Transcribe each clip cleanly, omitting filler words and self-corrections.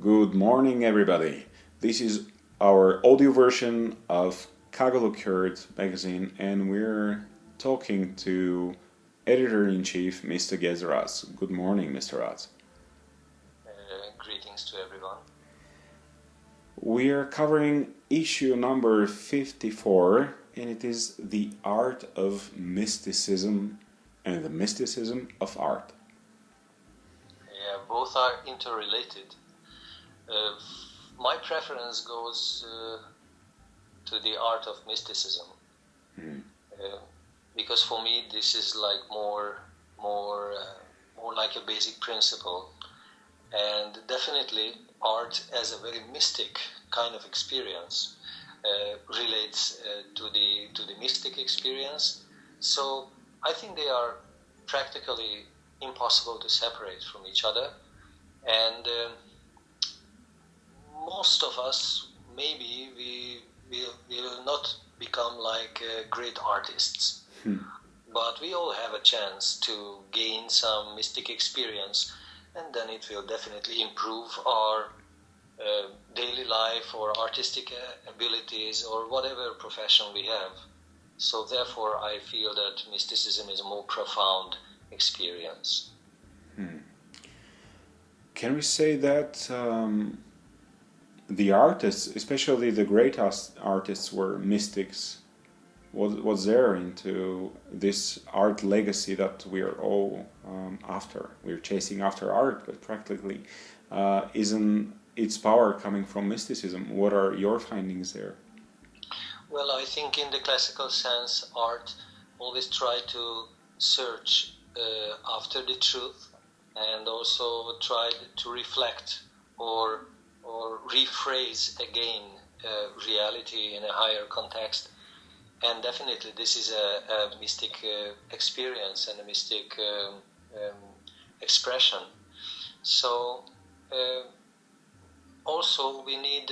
Good morning, everybody. This is our audio version of Kagylokurt magazine, and we're talking to Editor-in-Chief, Mr. Gezeraz. Good morning, Mr. Raz. Greetings to everyone. We are covering issue number 54, and it is the art of mysticism and the mysticism of art. Yeah, both are interrelated. My preference goes to the art of mysticism, because for me this is like more like a basic principle, and definitely art as a very mystic kind of experience relates to the mystic experience. So I think they are practically impossible to separate from each other, and most of us maybe we will not become like great artists, but we all have a chance to gain some mystic experience, and then it will definitely improve our daily life or artistic abilities or whatever profession we have. So therefore I feel that mysticism is a more profound experience. Can we say that the artists, especially the great artists, were mystics? Was there into this art legacy that we are all after? We're chasing after art, but practically isn't its power coming from mysticism? What are your findings there? Well, I think in the classical sense, art always tried to search after the truth, and also tried to reflect or rephrase again reality in a higher context. And definitely this is a mystic experience and a mystic expression. So also we need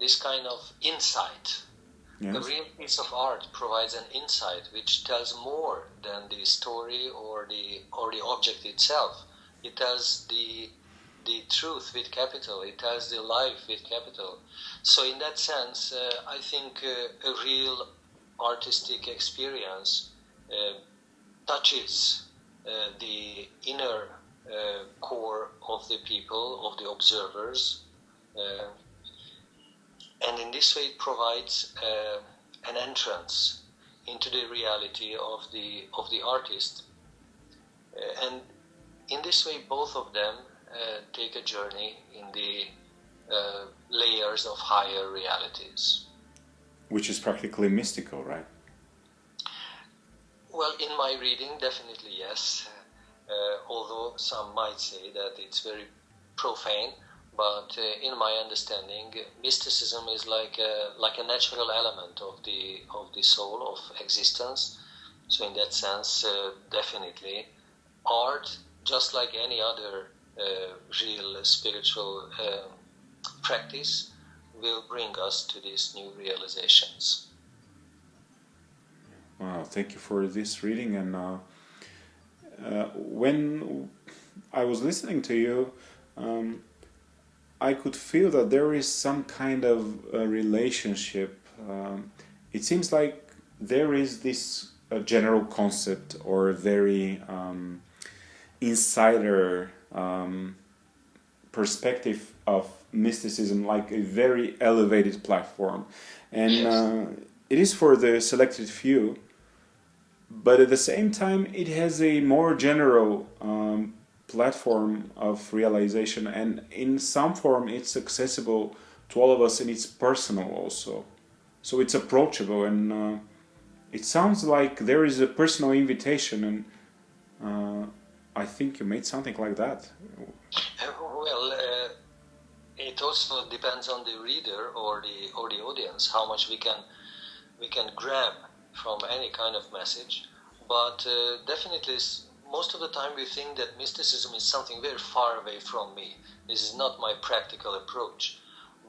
this kind of insight. Yes. A real piece of art provides an insight which tells more than the story or the object itself. It tells the truth with capital. It tells the life with capital. So in that sense, I think a real artistic experience touches the inner core of the people, of the observers, and in this way it provides an entrance into the reality of the artist. And in this way both of them take a journey in the layers of higher realities. Which is practically mystical, right? Well, in my reading, definitely yes. Although some might say that it's very profane, but in my understanding, mysticism is like a natural element of the soul, of existence. So in that sense, definitely, art, just like any other real spiritual practice, will bring us to these new realizations. Wow, thank you for this reading. And when I was listening to you, I could feel that there is some kind of a relationship. It seems like there is this general concept or very insider perspective of mysticism, like a very elevated platform, and Yes. it is for the selected few, but at the same time it has a more general platform of realization, and in some form it's accessible to all of us, and it's personal also, so it's approachable, and it sounds like there is a personal invitation, and I think you made something like that. Well, it also depends on the reader or the audience how much we can grab from any kind of message. But definitely, most of the time we think that mysticism is something very far away from me. This is not my practical approach.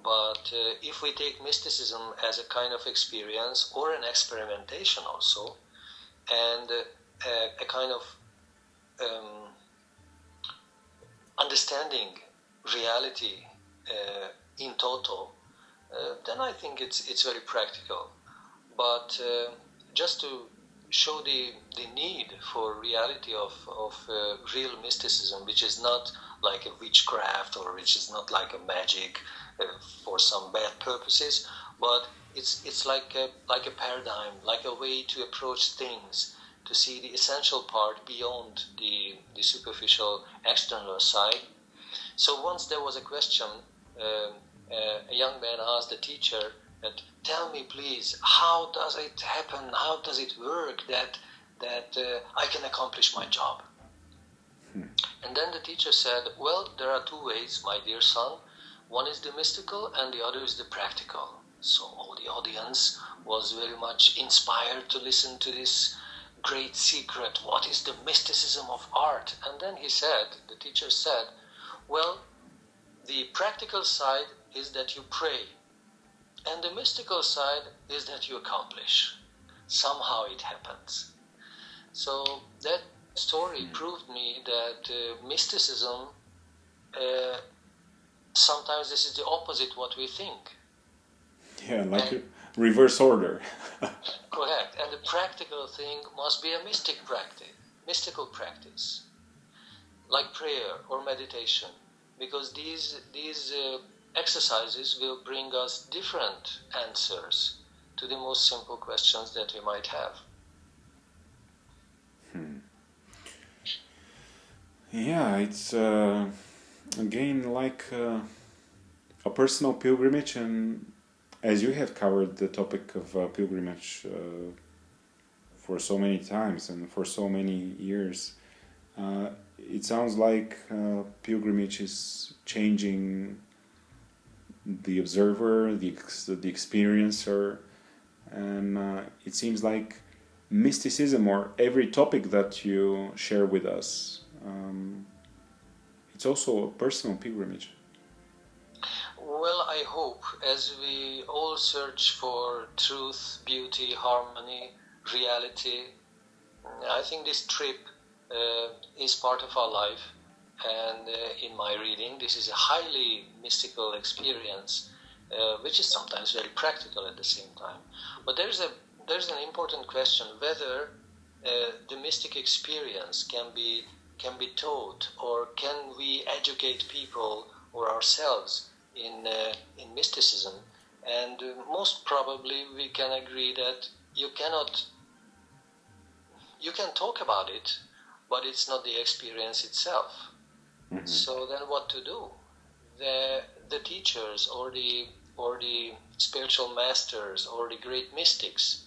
But if we take mysticism as a kind of experience or an experimentation also, and a kind of understanding reality in total, then I think it's very practical. But just to show the need for reality of real mysticism, which is not like a witchcraft or which is not like a magic for some bad purposes, but it's like a paradigm, like a way to approach things, to see the essential part beyond the superficial external side. So once there was a question, a young man asked the teacher that, tell me please, how does it happen, how does it work that I can accomplish my job? And then the teacher said, well, there are two ways, my dear son. One is the mystical and the other is the practical. So all the audience was very much inspired to listen to this great secret. What is the mysticism of art? And then the teacher said, well, the practical side is that you pray, and the mystical side is that you accomplish. Somehow it happens. So that story proved me that mysticism, sometimes this is the opposite what we think. Yeah, like a reverse order. Correct. And the practical thing must be a mystical practice, like prayer or meditation, because these exercises will bring us different answers to the most simple questions that we might have. Yeah, it's again like a personal pilgrimage, and as you have covered the topic of pilgrimage for so many times and for so many years, it sounds like pilgrimage is changing the observer, the experiencer, and it seems like mysticism, or every topic that you share with us, it's also a personal pilgrimage. Well, I hope, as we all search for truth, beauty, harmony, reality, I think this trip is part of our life. And in my reading, this is a highly mystical experience, which is sometimes very practical at the same time. But there's an important question whether the mystic experience can be taught, or can we educate people or ourselves in mysticism. And most probably we can agree that you can talk about it, but it's not the experience itself. Mm-hmm. So then what to do? The teachers or the spiritual masters or the great mystics,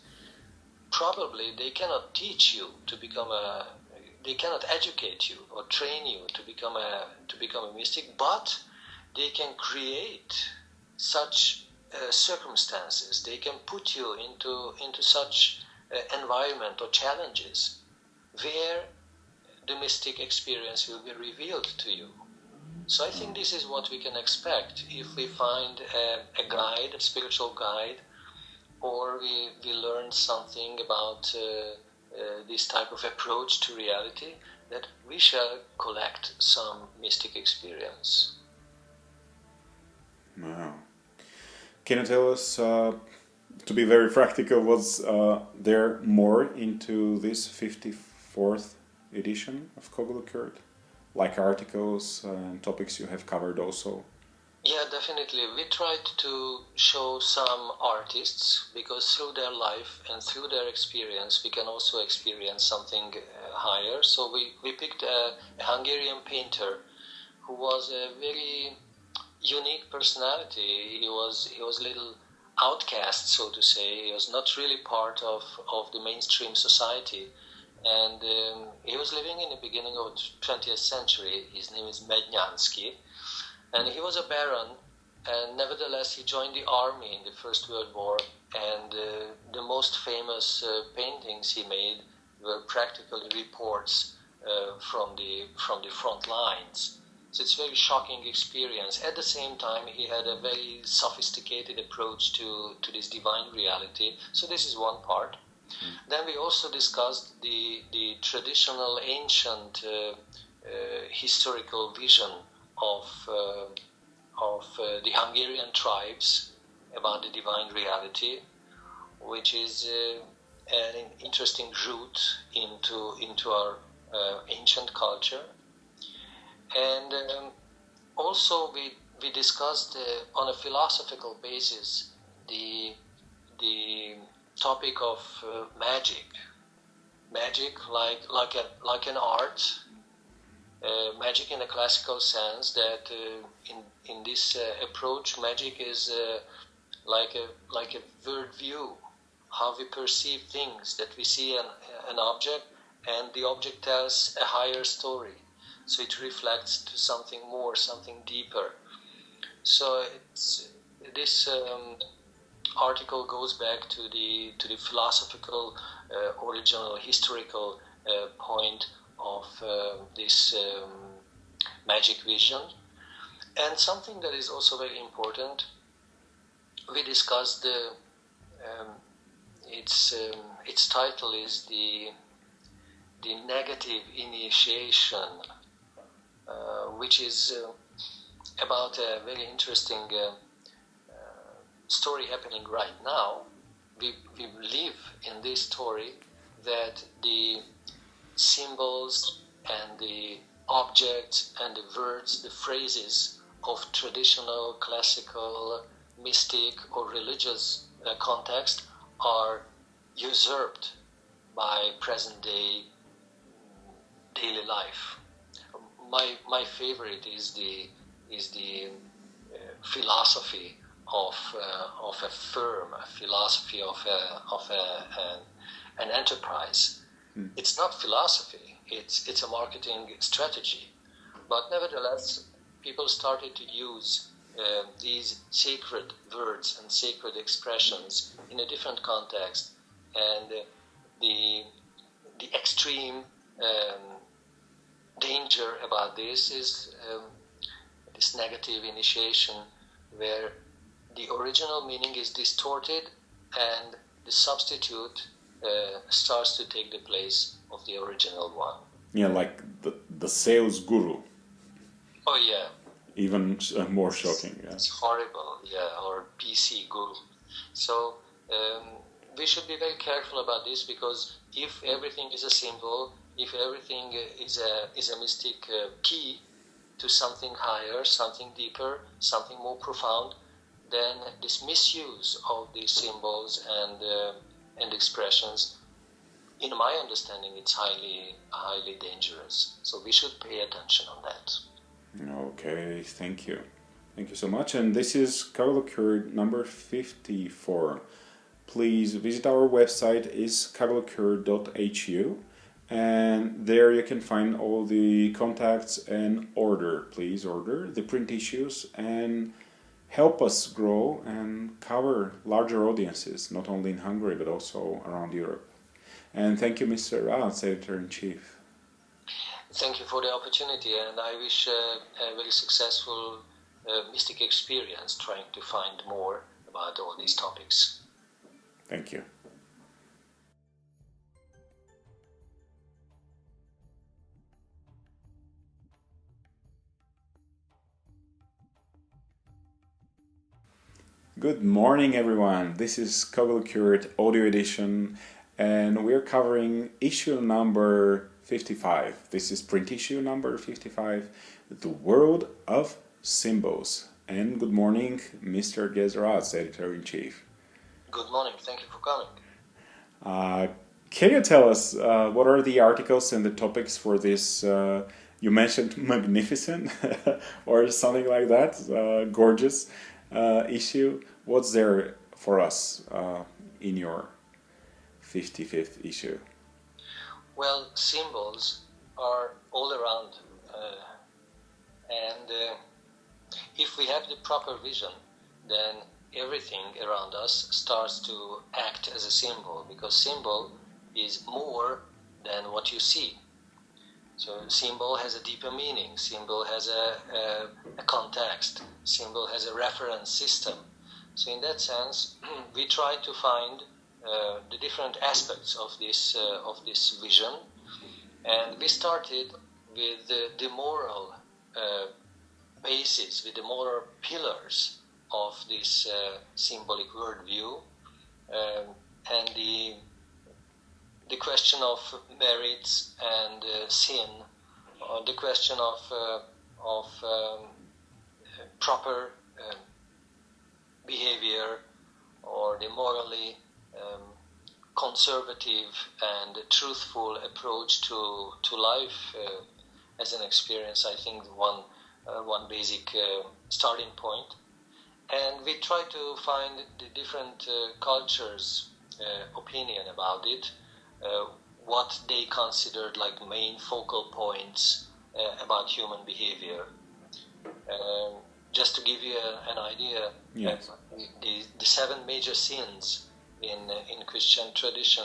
probably they cannot teach you to become they cannot educate you or train you to become a mystic, but they can create such circumstances. They can put you into such environment or challenges where the mystic experience will be revealed to you. So I think this is what we can expect if we find a guide, a spiritual guide, or we learn something about this type of approach to reality, that we shall collect some mystic experience. Wow. Can you tell us, to be very practical, was there more into this 54th edition of Kagylokurt? Like articles and topics you have covered also? Yeah, definitely. We tried to show some artists, because through their life and through their experience we can also experience something higher. So we picked a Hungarian painter who was a very unique personality. He was a little outcast, so to say. He was not really part of the mainstream society. And he was living in the beginning of the 20th century. His name is Mednyansky. And he was a baron, and nevertheless he joined the army in the First World War. And the most famous paintings he made were practically reports from the front lines. So it's a very shocking experience. At the same time, he had a very sophisticated approach to this divine reality. So this is one part. Then we also discussed the traditional ancient historical vision of the Hungarian tribes about the divine reality, which is an interesting route into our ancient culture. And also we discussed on a philosophical basis the topic of magic like an art, magic in a classical sense, that in this approach magic is like a world view, how we perceive things, that we see an object and the object tells a higher story, so it reflects to something more, something deeper. So this article goes back to the philosophical original historical point of this magic vision. And something that is also very important, we discussed its title is the negative initiation, which is about a very interesting story happening right now. We believe in this story that the symbols and the objects and the words, the phrases of traditional, classical, mystic or religious context are usurped by present day daily life. My favorite is the philosophy of a firm, a philosophy of an enterprise. It's not philosophy; it's a marketing strategy. But nevertheless, people started to use these sacred words and sacred expressions in a different context, and the extreme danger about this is this negative initiation, where the original meaning is distorted and the substitute starts to take the place of the original one. Yeah, like the sales guru. Oh yeah. Even more shocking. Yeah. It's horrible, yeah, or PC guru. So we should be very careful about this, because if everything is a symbol, if everything is a mystic key to something higher, something deeper, something more profound, then this misuse of these symbols and expressions, in my understanding, it's highly dangerous. So we should pay attention on that. Okay, thank you. Thank you so much. And this is Kagylokurt number 54. Please visit our website, is kagylokurt.hu, and there you can find all the contacts and please order the print issues and help us grow and cover larger audiences, not only in Hungary but also around Europe. And thank you, Mr. Rats, Editor-in-Chief. Thank you for the opportunity, and I wish a very successful mystic experience trying to find more about all these topics. Thank you. Good morning, everyone. This is Kagylokurt Audio Edition, and we're covering issue number 55. This is print issue number 55, The World of Symbols. And good morning, Mr. Gezrat, Editor-in-Chief. Good morning. Thank you for coming. Can you tell us what are the articles and the topics for this, you mentioned magnificent or something like that, gorgeous issue? What's there for us in your 55th issue? Well, symbols are all around, and if we have the proper vision, then everything around us starts to act as a symbol, because symbol is more than what you see. So symbol has a deeper meaning, symbol has a context, symbol has a reference system. So in that sense, we try to find the different aspects of this vision, and we started with the moral basis, with the moral pillars of this symbolic worldview, and the question of merits and sin, or the question of proper behavior, or the morally conservative and truthful approach to life as an experience. I think one basic starting point. And we try to find the different cultures' opinion about it, what they considered like main focal points about human behavior. Just to give you an idea, yes. The 7 major sins in Christian tradition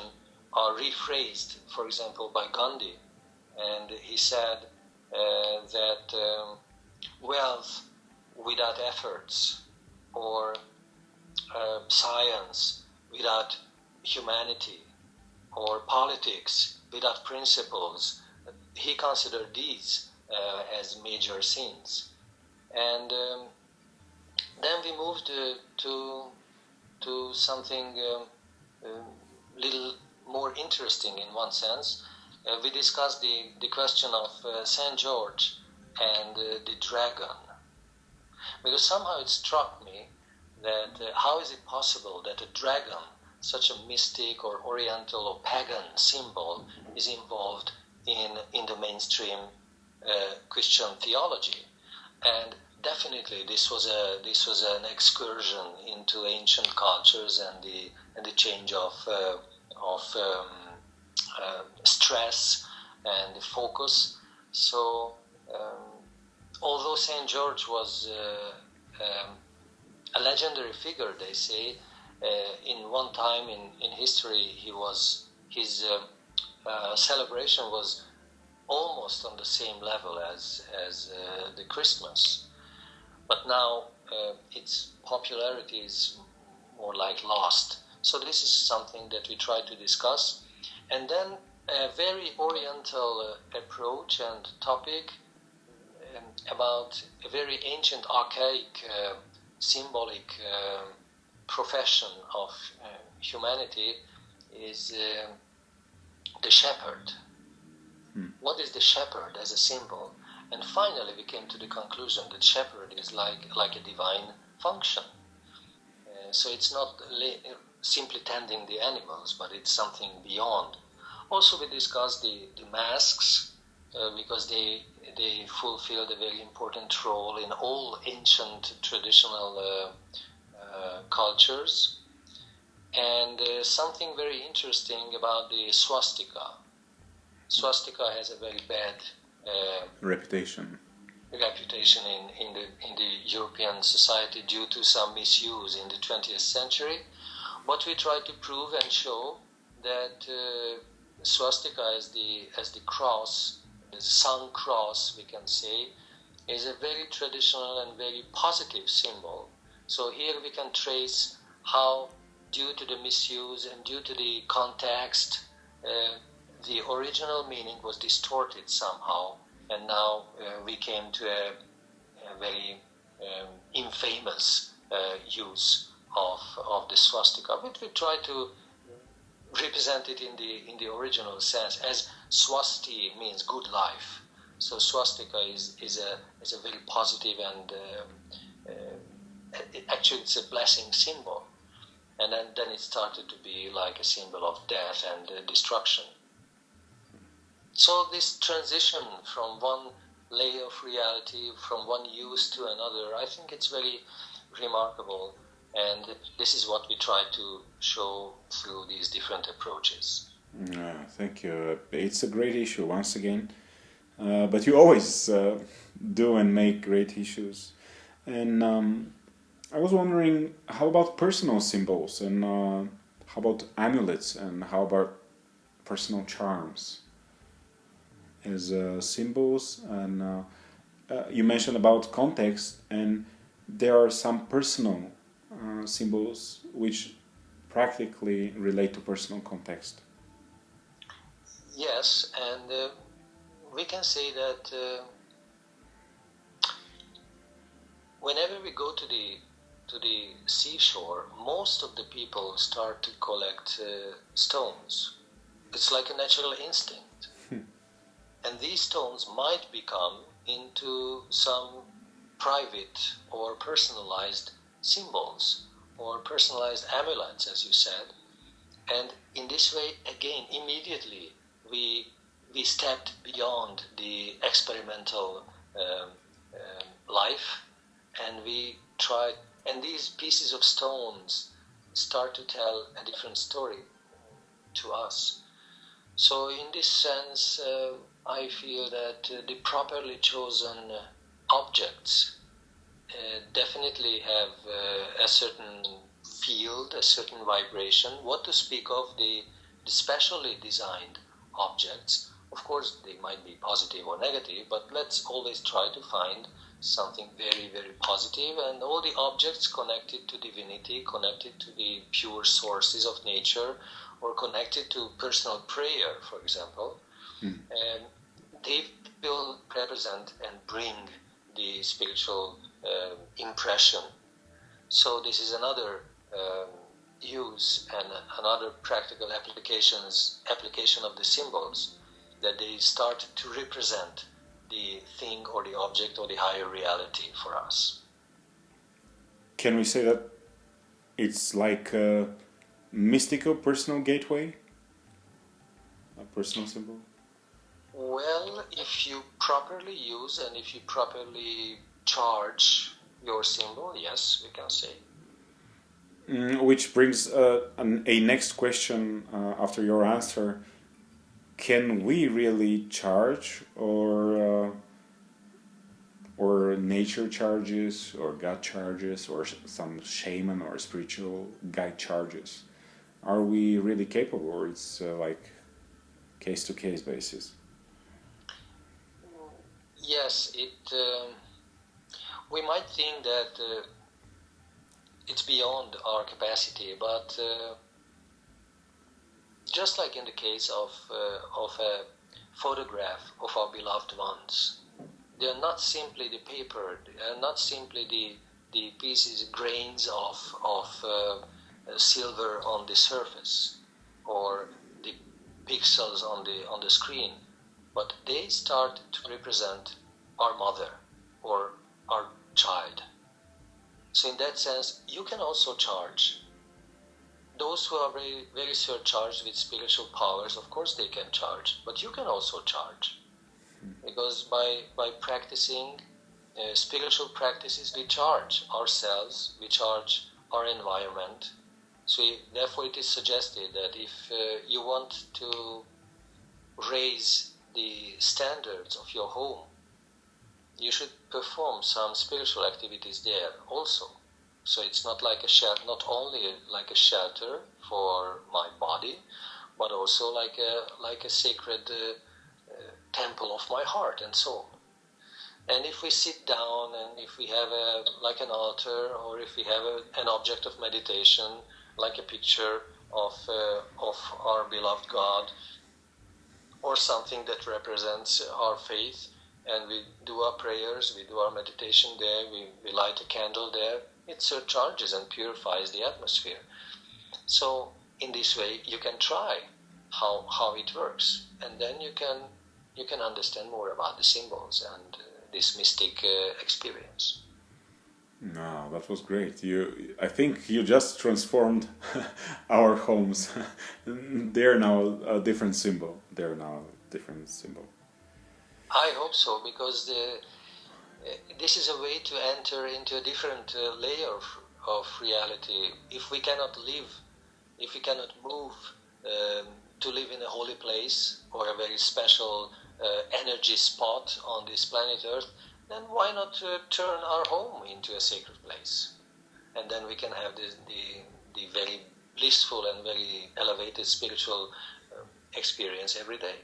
are rephrased, for example, by Gandhi. And he said that wealth without efforts, or science without humanity, or politics without principles, he considered these as major sins. And then we moved to something little more interesting in one sense. We discussed the question of Saint George and the dragon. Because somehow it struck me that how is it possible that a dragon, such a mystic or oriental or pagan symbol, is involved in the mainstream Christian theology? And definitely this was an excursion into ancient cultures and the change of stress and the focus. So although Saint George was a legendary figure, they say, in one time in history, his celebration was almost on the same level as the Christmas. But now its popularity is more like lost. So this is something that we try to discuss. And then a very oriental approach and topic about a very ancient, archaic, symbolic profession of humanity is the shepherd. What is the shepherd as a symbol? And finally we came to the conclusion that shepherd is like a divine function. So it's not simply tending the animals, but it's something beyond. Also we discussed the masks, because they fulfilled a very important role in all ancient traditional cultures. And something very interesting about the swastika. Swastika has a very bad reputation in the European society due to some misuse in the 20th century. But we try to prove and show that swastika as the cross, the sun cross, we can say, is a very traditional and very positive symbol. So here we can trace how, due to the misuse and due to the context, the original meaning was distorted somehow, and now we came to a very infamous use of the swastika. But we try to represent it in the original sense, as swasti means good life. So swastika is a very positive and actually it's a blessing symbol. And then it started to be like a symbol of death and destruction. So this transition from one layer of reality, from one use to another, I think it's very remarkable. And this is what we try to show through these different approaches. Thank you. It's a great issue, once again. But you always do and make great issues. And I was wondering, how about personal symbols? And how about amulets? And how about personal charms as symbols? And you mentioned about context, and there are some personal symbols which practically relate to personal context. Yes, and we can say that go to the seashore, most of the people start to collect stones. It's like a natural instinct. And these stones might become into some private or personalized symbols or personalized amulets, as you said. And in this way, again, immediately we stepped beyond the experimental life, and we tried. And these pieces of stones start to tell a different story to us. So in this sense, I feel that the properly chosen objects definitely have a certain field, a certain vibration. What to speak of the specially designed objects? Of course, they might be positive or negative, but let's always try to find something very, very positive. And all the objects connected to divinity, connected to the pure sources of nature, or connected to personal prayer, for example, and they will represent and bring the spiritual impression. So this is another use and another practical application of the symbols, that they start to represent the thing or the object or the higher reality for us. Can we say that it's like a mystical personal gateway? A personal symbol? Well, if you properly use and if you properly charge your symbol, yes, we can say. Which brings a next question after your answer. Can we really charge, or nature charges, or God charges, or some shaman or spiritual guide charges? Are we really capable, or it's like case-to-case basis? Yes, we might think that it's beyond our capacity, but just like in the case of a photograph of our beloved ones, they are not simply the paper, they are not simply the pieces, grains of silver on the surface, or the pixels on the screen, but they start to represent our mother or our child. So in that sense, you can also charge. Those who are very, very surcharged with spiritual powers, of course they can charge, but you can also charge. Because by practicing spiritual practices, we charge ourselves, we charge our environment. So therefore it is suggested that if you want to raise the standards of your home, you should perform some spiritual activities there also. So it's not like not only like a shelter for my body, but also like a sacred temple of my heart and soul. And if we sit down and if we have like an altar, or if we have an object of meditation, like a picture of our beloved God, or something that represents our faith, and we do our prayers, we do our meditation there, we light a candle there, it surcharges and purifies the atmosphere. So in this way you can try how it works, and then you can understand more about the symbols and this mystic experience. No, that was great. I think you just transformed our homes. They're now a different symbol. I hope so, because this is a way to enter into a different layer of reality. If we cannot live, if we cannot move to live in a holy place or a very special energy spot on this planet Earth, then why not turn our home into a sacred place? And then we can have the very blissful and very elevated spiritual experience every day.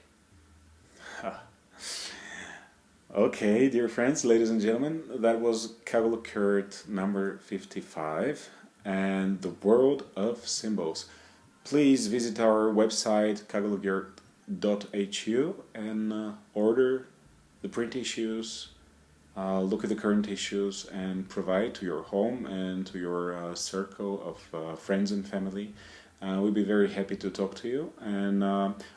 Okay, dear friends, ladies and gentlemen, that was Kagylokurt number 55 and the world of symbols. Please visit our website kagylokurt.hu and order the print issues look at the current issues and provide to your home and to your circle of friends and family. We'll be very happy to talk to you, and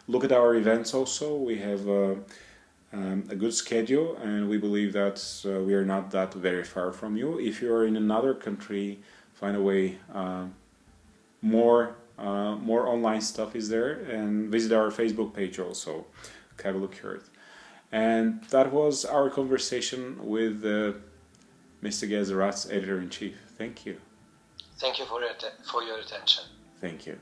look at our events also. We have a good schedule, and we believe that we are not that very far from you. If you are in another country, find a way. More online stuff is there, and visit our Facebook page also, Kagylokurt. And that was our conversation with Mr. Gazarat's editor-in-chief. Thank you. Thank you for your attention. Thank you.